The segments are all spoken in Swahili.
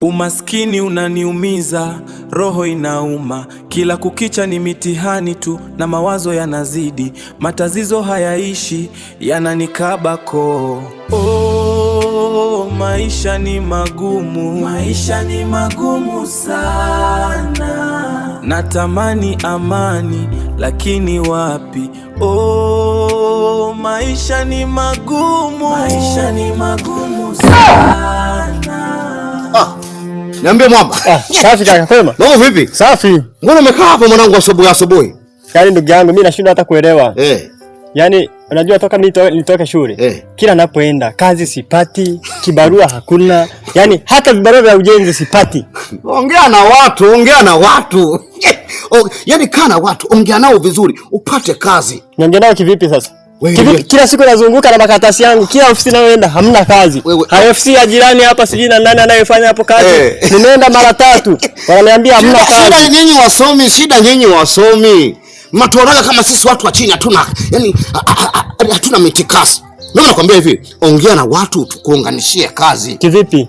Umaskini unaniumiza, roho inauma, kila kukicha ni mitihani tu na mawazo yanazidi, matatizo hayaishi, yananikaba koo. Oh, maisha ni magumu sana. Natamani amani, lakini wapi? Oh, maisha ni magumu sana. Niambie mwamba. Safi kaka, kwema? Mambo vipi? Safi. Mbona umekaa hapo mwanangu asubuhi? Yaani ndugu yangu mimi nashindwa hata kuelewa. Yaani unajua toka nitoka shule. Kila napoenda kazi sipati, kibarua hakuna. Yaani hata vibarua vya ujenzi sipati. Ongea na watu. Yaani kana watu, ongea nao vizuri, upate kazi. Niongea nao kivipi sasa? Kila siku nazunguka na makaratasi yangu, kila ofisi nayoenda hamna kazi. Hayo ofisi ya jirani hapa sijui na nani anayefanya hapo kazi. Nimeenda mara 3. Wananiambia hamna kazi. Shida nyinyi wasomi. Mnatoraga kama sisi watu wa chini hatuna, yani hatuna mitikazi. Mimi nakwambia hivi, ongea na watu tukuunganishie kazi. Kivipi?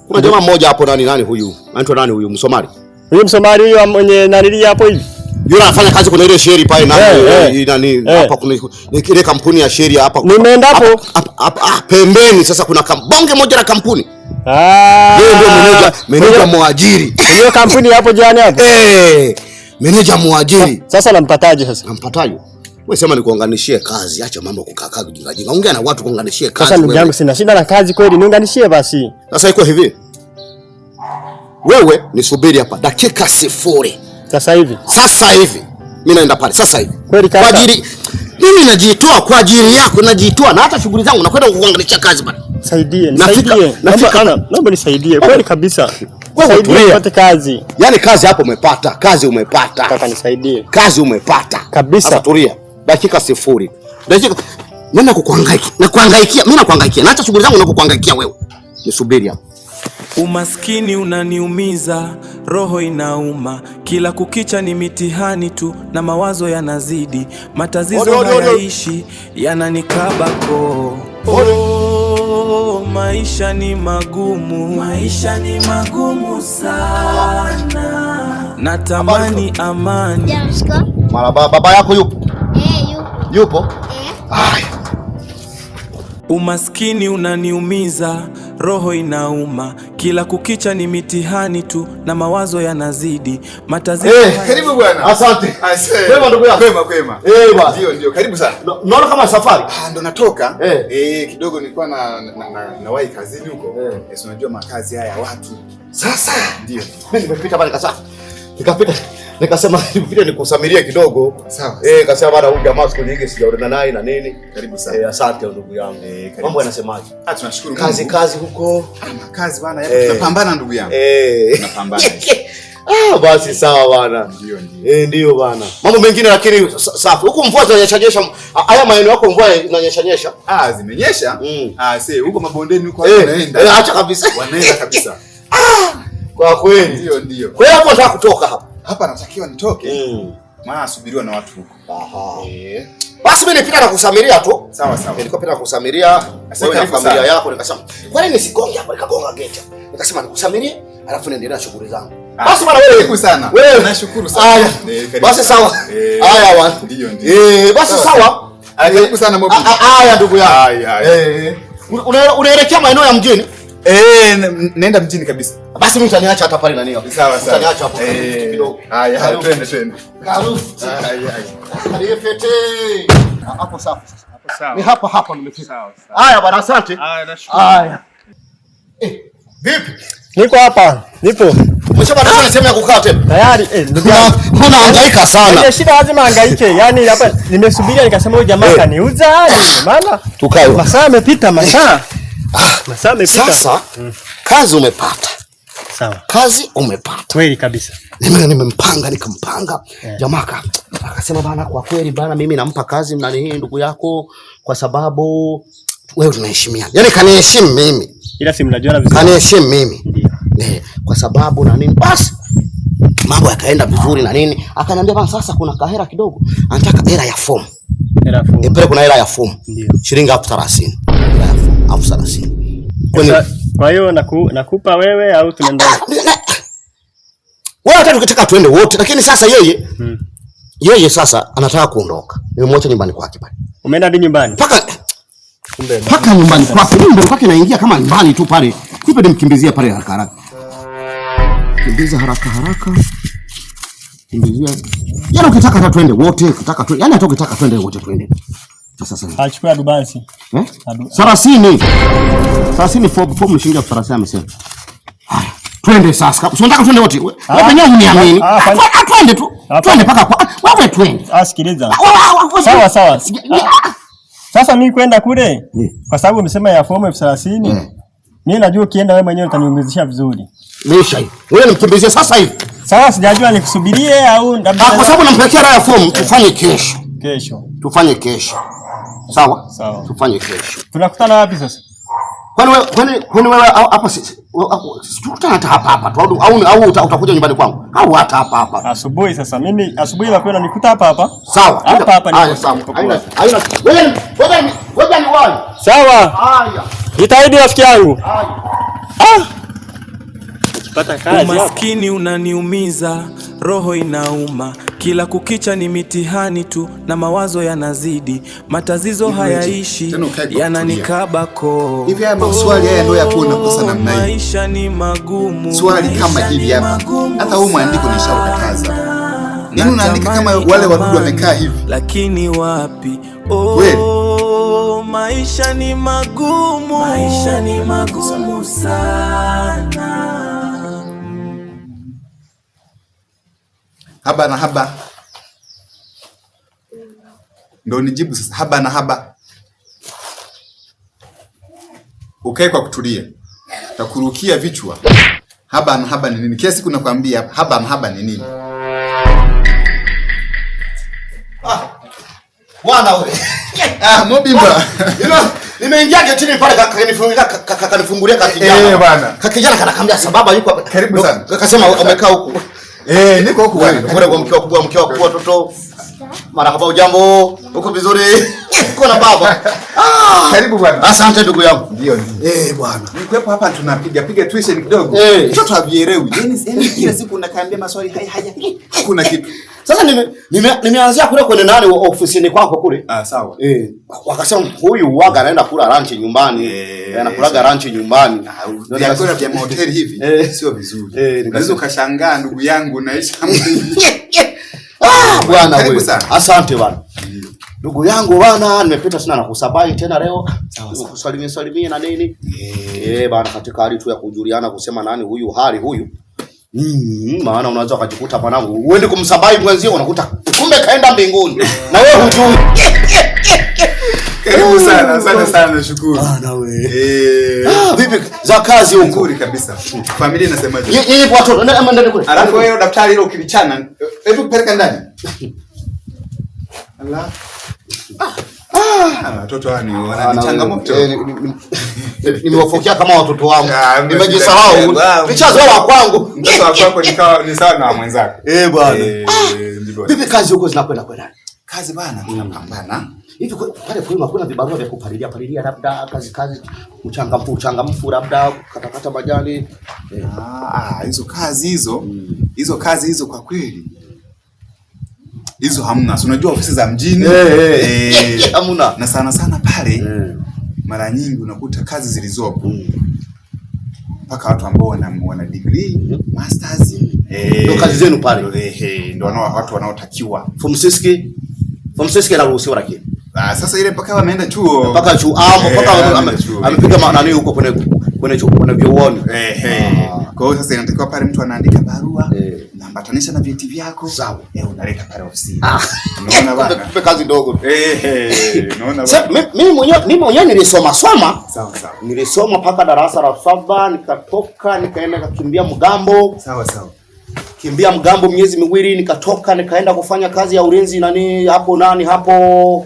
Kuna jamaa mmoja hapo nani huyu? Anaitwa nani huyu Msomali? Huyu Msomali huyu mwenye nanilia hapo hivi. Yule anafanya kazi kuna ile sheri pale nani hapa kuna ile kampuni ya sheri hapa. Nimeenda hapo pembeni sasa kuna bonge moja la kampuni. Yeye ndio meneja muajiri. Hiyo kampuni hapo jirani hapo. Meneja muajiri. Sasa nampataje sasa? Nampataje? Wewe sema nikuunganishie kazi, acha mambo kukaa kujinga. Ongea na watu kuunganishie kazi. Sasa ndugu yangu sina shida na kazi kweli, niunganishie basi. Sasa iko hivi. Wewe nisubiri hapa dakika 0. Sasa hivi mimi naenda pale sasa hivi. Kweli kaka. Kwa ajili mimi najitoa kwa ajili yako, najitoa na hata shughuli zangu nakwenda kukuangalia kazi bana. Nisaidie. Naomba nisaidie. Kweli kabisa. Nisaidie nipate kazi. Yaani kazi hapo umepata, Kaka nisaidie. Kazi umepata. Kabisa. Sasa tulia. Dakika 0. Dakika mimi nakuhangaikia. Na hata shughuli zangu nakuhangaikia wewe. Nisubiri hapo. Umaskini unaniumiza, roho inauma, kila kukicha ni mitihani tu na mawazo yanazidi, matatizo hayaishi, yananikaba koo. Oh, maisha ni magumu sana. Natamani amani. Mara baba yako yupo? Yupo? Umaskini unaniumiza, roho inauma, kila kukicha ni mitihani tu na mawazo yanazidi, matatizo karibu bwana. Asante. Kwema ndugu yangu. Kwema. Bwana. Ndio, karibu sana. Naona kama safari. Ndo natoka. Kidogo nilikuwa na wahi kazini huko. Unajua makazi haya watu. Sasa ndio. Mimi nimepita pale nikasema nikusamiria kidogo. Sawa. Nikasema bwana huyu jamaa siku nyingi sijaonana naye na nini. Karibu sana. Asante ndugu yangu. Mambo yanasemaje? Tunashukuru Mungu. Kazi huko. Kazi bwana, tunapambana ndugu yangu. Tunapambana. Basi sawa bwana. Ndio bwana. Mambo mengine lakini safi. Huko mvua zinanyesha. Haya maeneo yako mvua inanyesha. Zimenyesha? Huko mabondeni huko wanaenda. Acha kabisa. Wanaenda kabisa. Kwa kweli. Ndio. Kwa hiyo hapo nataka kutoka hapa. Hapa natakiwa nitoke. Maana asubiriwa na watu huko. Basi mimi nipita na kusamiria tu. Sawa. Nilikuwa pita kusamiria wewe na familia yako, nikasema kwa nini nisigonge hapa nikagonga geti. Nikasema nikusamirie alafu niendelee na shughuli zangu. Basi bwana wewe karibu sana. Wewe nashukuru sana. Basi sawa. Haya bwana. Ndio. Basi sawa. Karibu sana Mobi. Haya ndugu yangu. Unaelekea maeneo ya mjini? Naenda mjini kabisa. Basi mimi utaniacha hata pale nani hapo. Sawa. Utaniacha hapo kidogo. Haya, twende. Karibu. Aliyefete. Hapo sawa. Ni hapa nimefika. Sawa. Haya bwana, asante. Nashukuru. Haya. Vipi? Niko hapa. Nipo. Umeshabadilisha sehemu ya kukaa tena? Tayari ndugu yangu. Unahangaika sana. Ile shida lazima hangaike. Yaani hapa nimesubiria nikasema huyu jamaa kaniuza. Maana tukae. Masaa yamepita. Sasa kazi umepata. Sawa. Kazi umepata. Kweli kabisa. Nikampanga. Jamaa akasema bana, kwa kweli bana, mimi nampa kazi hii ndugu yako kwa sababu wewe tunaheshimiana. Yaani kaniheshimu mimi. Ila si mnajuana vizuri. Kaniheshimu mimi. Ndio. Kwa sababu na nini? Basi mambo yakaenda vizuri na nini? Akaniambia bana, sasa kuna kahera kidogo. Anataka hela ya form. Pale kuna hela ya form. Ndio. Shilingi 30,000. 30,000. Kwa hiyo nakupa wewe au tunaenda? Wewe hata tukitaka twende wote, lakini sasa yeye sasa anataka kuondoka. Nimemwacha nyumbani kwake pale. Umeenda hadi nyumbani? Paka nyumbani kwake. Ndio kwake naingia kama nyumbani tu pale. Kipe nimkimbizia pale haraka haraka. Kimbiza haraka haraka. Kimbizia. Yaani ukitaka hata twende wote, ukitaka twende. Yaani hata ukitaka twende wote twende. Sasa. Achukua advance. 30. 30 form shilingi 30 amesema. Haya. Twende sasa. Unataka twende wote. Wewe penyewe uniamini. Twende tu. Twende paka kwa. Wewe twende. Sikiliza. Sawa. Sasa mimi kwenda kule kwa sababu umesema ya fomu 30. Mimi najua ukienda wewe mwenyewe utaniongezesha vizuri. Mesha hivi. Wewe nimkimbizie sasa hivi. Sawa, sijajua nikusubirie au kwa sababu nampelekea raha fomu tufanye kesho. Tufanye kesho. Sawa? Tufanye kesho. Tunakutana wapi sasa? Kwani wewe hapa tukutana hata hapa tu au utakuja nyumbani kwangu? Au hata hapa. Asubuhi sasa. Mimi asubuhi mapema nikuta hapa. Sawa. Hapa ni sawa. Haina. Wewe ni wapi? Sawa. Haya. Jitahidi rafiki yangu. Haya. Umaskini unaniumiza, roho inauma, kila kukicha ni mitihani tu na mawazo yanazidi, matatizo hayaishi yananikaba koo. Hivi haya maswali haya ndio yapo unakosa namna hii. Maisha ni magumu. Swali kama hivi hapa. Hata huu mwandiko nishaukataza. Nini unaandika kama wale wadudu wamekaa hivi? Lakini wapi? Maisha ni magumu. Maisha ni magumu sana. Haba na haba. Ndio nijibu sasa, haba na haba. Ukae kwa kutulia. Takurukia vichwa. Haba na haba ni nini? Kila siku nakwambia haba na haba ni nini? Bwana wewe. Mobimba. Nimeingia getini pale kanifungulia kakijana. Bwana. Kakijana kanakambia sababu yuko karibu sana. Kakasema umekaa huko. Niko huko bwana. Kule kwa mkeo kubwa watoto. Marahaba, ujambo? Uko vizuri? Uko na baba? Karibu bwana. Asante ndugu yangu. Ndio. Bwana. Nikuepo hapa tunapiga tuition kidogo. Mtoto havielewi. Yaani kila siku unakaambia maswali haya. Kuna kitu. Sasa nimeanzia kule kwenye nani ofisini kwako kule. Sawa. Wakasema huyu waga anaenda kula lunch nyumbani. Anakulaga lunch nyumbani. Vyakula vya hoteli hivi sio vizuri. Unaweza ukashangaa ndugu yangu naisha bwana wewe. Asante bwana. Ndugu yangu bwana, nimepita sana na kusabai tena leo. Kusalimia na nini? Bwana, katika hali tu ya kujuliana kusema nani huyu hali huyu. Maana unaweza ukajikuta mwanangu uende kumsabai mwenzio unakuta kumbe kaenda mbinguni na wewe hujui. Karibu sana sana shukuru. Bwana wewe. Vipi za kazi huko? Nzuri kabisa. Familia inasemaje? Yeye kwa watoto ndani kule. Alafu wewe daftari hilo ukilichana, hebu peleka ndani. Allah. Watoto wana changamoto. Nimewafokea kama watoto wangu. Nimejisahau. Vichazo wa kwangu. Mtoto wako ni sawa na mwenzako. Bwana. Vipi kazi huko zinakwenda? Kazi bana tunapambana. Hivi pale kwa kuna vibarua vya kupalilia labda kazi uchangamfu labda katakata majani. Hizo kazi hizo kwa kweli. Hizo hamna. Unajua ofisi za mjini hamna. Na sana pale mara nyingi unakuta kazi zilizopo mpaka watu ambao wana degree, masters ndio kazi zenu pale. Ndio watu wanaotakiwa. Form 6 anaruhusiwa lakini. Sasa ile mpaka wameenda chuo. Mpaka chuo mpaka amepiga nani huko kwenye vyuoni. Kwa hiyo sasa inatakiwa pale mtu anaandika barua, unaambatanisha na vyeti vyako. Sawa. Unaleta pale ofisini. Unaona bana? Kumbe kazi ndogo. Unaona bana? Mimi mwenyewe nilisoma. Sawa. Nilisoma mpaka darasa la 7 nikatoka nikaenda kukimbia mgambo. Sawa. Kimbia mgambo miezi miwili nikatoka nikaenda kufanya kazi ya ulinzi hapo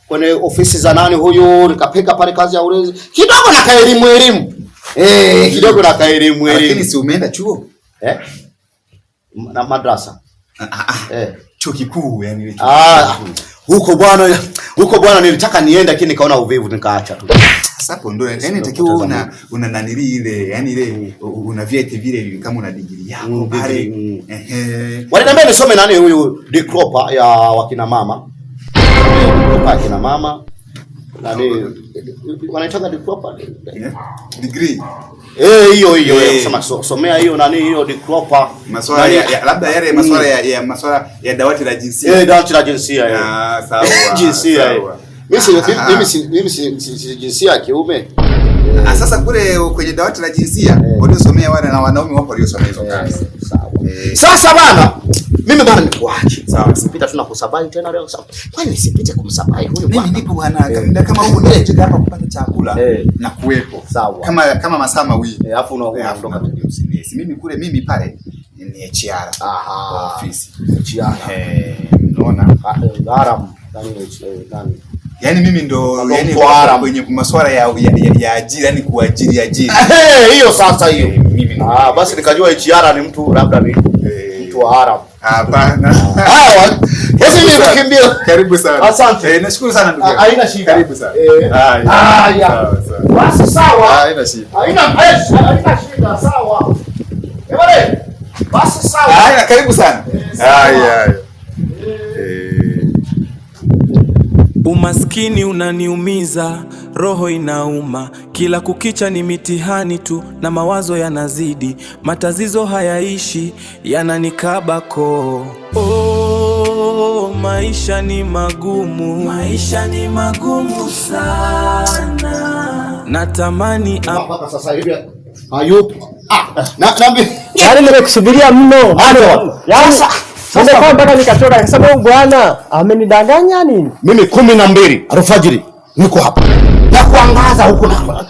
kwenye ofisi za nani huyu nikapeka pale kazi ya ulinzi. Kidogo na kaelimu. Kidogo na kaelimu. Lakini si umeenda chuo? Na madrasa. Chuo kikuu yani. Huko bwana nilitaka niende lakini nikaona uvivu nikaacha tu. Sasa hapo ndo yani takiwa una nanili ile, yani ile una vyeti vile kama una degree yako pale. Wananiambia nisome nani huyu Dikropa ya wakina mama. Dikropa kina mama. Nani wanaitaka Dikropa? Degree. Hiyo kusema somea hiyo nani hiyo Dikropa. Masuala ya labda yale masuala ya dawati la jinsia. Dawati la jinsia. Sawa. Jinsia. Mimi si jinsia ya kiume. Sasa kule kwenye dawati la jinsia waliosomea wale na wanaume wapo waliosomea hizo kazi. Sawa. Sasa bana, mimi bana nikuache. Sawa. Sipita tuna kusabai tena leo sawa. Kwani nisipite kumsabai huyu bwana? Mimi nipo bwana, kama huko ndio hapa kupata chakula na kuwepo. Sawa. Kama masaa mawili. Alafu unaondoka tu usinisi. Mimi pale ni HR. Ofisi. HR. Unaona? Garam. Yaani mimi ndo yani kwenye masuala ya ajira, yani kuajiri ajira. Hiyo sasa hiyo. Basi nikajua HR ni mtu labda ni mtu wa haram. Hapana. Basi nikukimbia. Karibu sana. Asante. Nashukuru sana ndugu. Haina shida. Karibu sana. Basi sawa. Haina shida. Haina shida sawa. Ebale. Basi sawa. Haina karibu sana. Haya. Umaskini unaniumiza, roho inauma, kila kukicha ni mitihani tu na mawazo yanazidi, matatizo hayaishi yananikaba koo. Maisha ni magumu sana, natamani mpaka sasa hivi hayupo. Yaani nimekusubiria mno. Sasa sasa mpaka nikatoka nikasema huyu bwana amenidanganya nini? Mimi 12 alfajiri niko hapa. Na kuangaza huko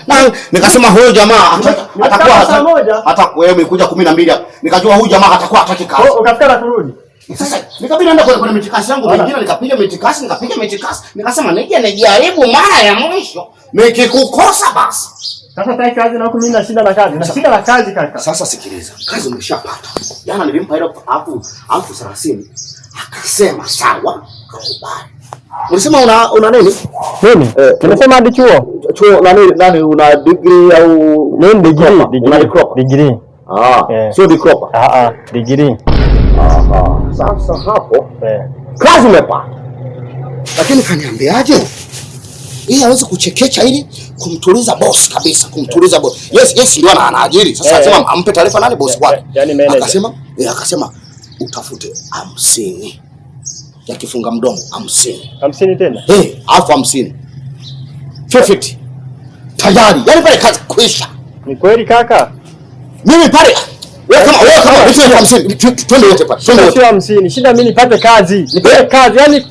na nikasema huyu jamaa atakuwa saa moja. Hata wewe umekuja 12 nikajua huyu jamaa atakuwa hataki kazi. Ukafikiri kurudi. Sasa nikabidi naenda kwenye mitikasi yangu nyingine nikapiga mitikasi nikasema nijaribu mara ya mwisho nikikukosa basi. Sasa tai kazi na huko mimi na shida na kazi. Na shida na kazi kaka. Sasa sikiliza. Kazi umeshapata. Jana nilimpa ile hapo 30 akasema sawa, kakubali. Ulisema una nini? Nini? Tunasema hadi chuo. Chuo nani una degree au nini degree? Degree. Sio diploma. Degree. Sasa hapo kazi umepata. Lakini kaniambiaje? Yeye hawezi kuchekecha ili kumtuliza boss kabisa, kumtuliza boss. Yes ndio anaajiri. Sasa anasema ampe taarifa nani boss wake. Yaani manager. Akasema utafute 50. Yakifunga mdomo 50. 50 tena? Alafu 50. 50. Tayari. Yaani pale kazi kwisha. Ni kweli kaka? Mimi pale wewe kama nichukue 50 twende wote pale. Twende wote. Sio 50. Shida mimi nipate kazi. Nipate kazi. Yaani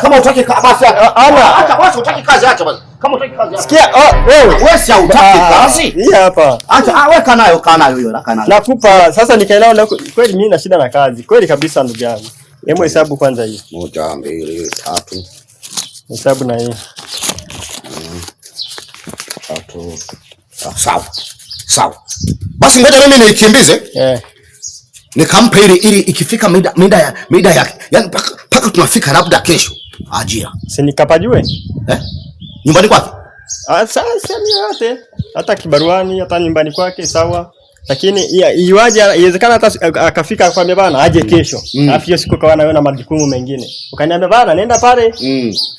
kama utaki basi acha basi utaki kazi acha basi. Kama utaki kazi. Sikia wewe si utaki kazi. Hii hapa. Acha weka nayo hiyo nayo. Nakupa sasa nikaelewa kweli mimi na shida na kazi. Kweli kabisa ndugu yangu. Hebu hesabu kwanza hii. 1 2 3. Hesabu na hii. 3. Sawa. Basi ngoja mimi nikimbize. Nikampa ili ikifika mida yake. Yaani paka tunafika labda kesho. Ajira. Si nikapajue? Nyumbani kwake? Sasa yote. Hata kibaruani, hata nyumbani kwake sawa. Lakini iwaje iwezekana hata akafika kwa bana aje kesho. Alafu hiyo siku kawa na majukumu mengine. Ukaniambia bana nenda pale.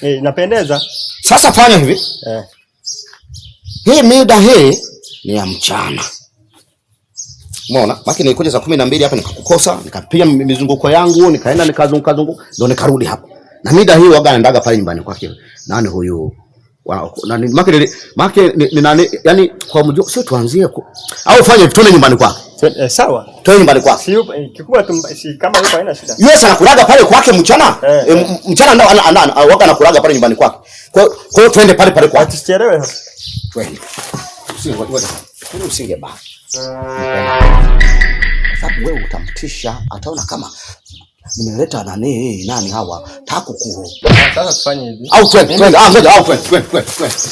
Inapendeza. Sasa fanya hivi. Hii mida hii ni ya mchana. Umeona? Maki nilikuja saa 12 hapa nikakukosa, nikapiga mizunguko yangu, nikaenda nikazunguka ndio nikarudi hapa. Na mida hii waga naendaga pale nyumbani kwake. Nani huyu? Nani maki ni nani? Yaani kwa mjua sio tuanzie au fanye tuone nyumbani kwake. Sawa. Tuone nyumbani kwake. Si kikubwa si kama yuko haina shida. Yes anakulaga pale kwake mchana. Mchana ndio waga anakulaga pale nyumbani kwake. Kwa hiyo twende pale kwake. Tusichelewe sasa. Twende. Usingebaki. Sababu wewe utamtisha, ataona kama nimeleta nani hawa takukuru. Sasa tufanye hivi. Au twende.